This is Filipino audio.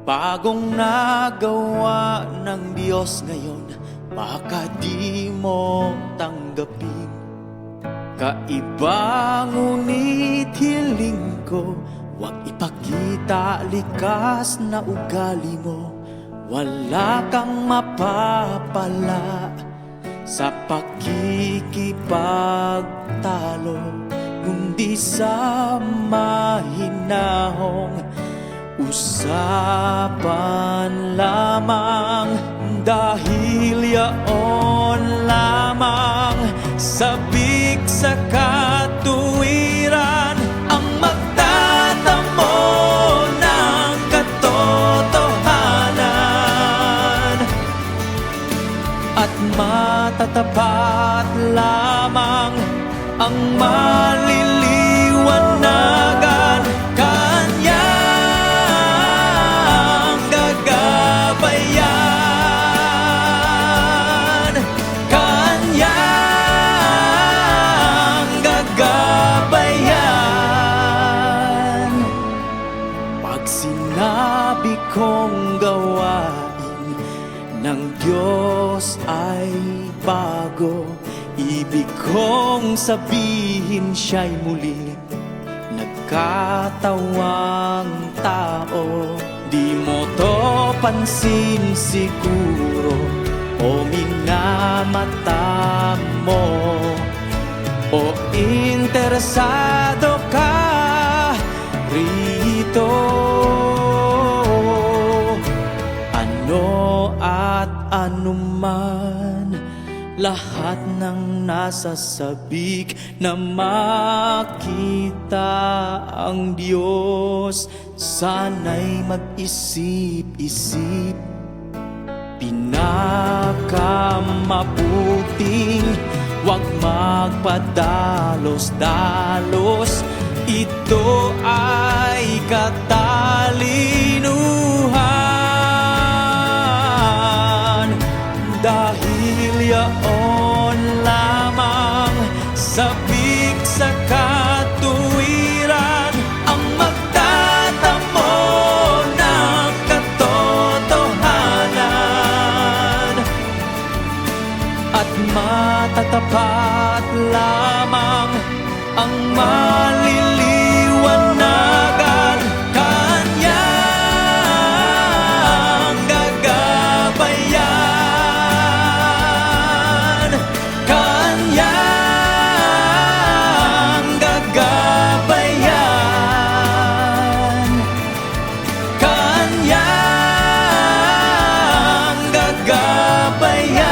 Bagong nagawa ng Diyos ngayon, baka di mo tanggapin. Kaiba ngunit hiling ko, huwag ipakita likas na ugali mo. Wala kang mapapala sa pakikipagtalo, kundi sa mahinahong usapan lamang. Dahil yaon lamang sabik sa katuwiran ang magtatamo ng katotohanan, at matatapat lamang ang maliliwanagan. Kanyang gagabayan, kanyang gagabayan. Pag sinabi kong gawain ng Diyos ay bago, ibig kong sabihin siya'y muling nagkatawang tao. Di mo to pansin siguro o minamata mo, o interesado ka rito. Ano at anuman, lahat ng nasa sabik na makita ang Diyos, sana'y mag-isip-isip. Pinakamabuting huwag magpadalos-dalos, ito ay katalinuhan. Dahil yaon lamang sabik sa katuwiran ang magtatamo ng katotohanan, at matatapat lamang ang maliliwanagan. Kanyang gagabayan, kanyang gagabayan, kanyang gagabayan.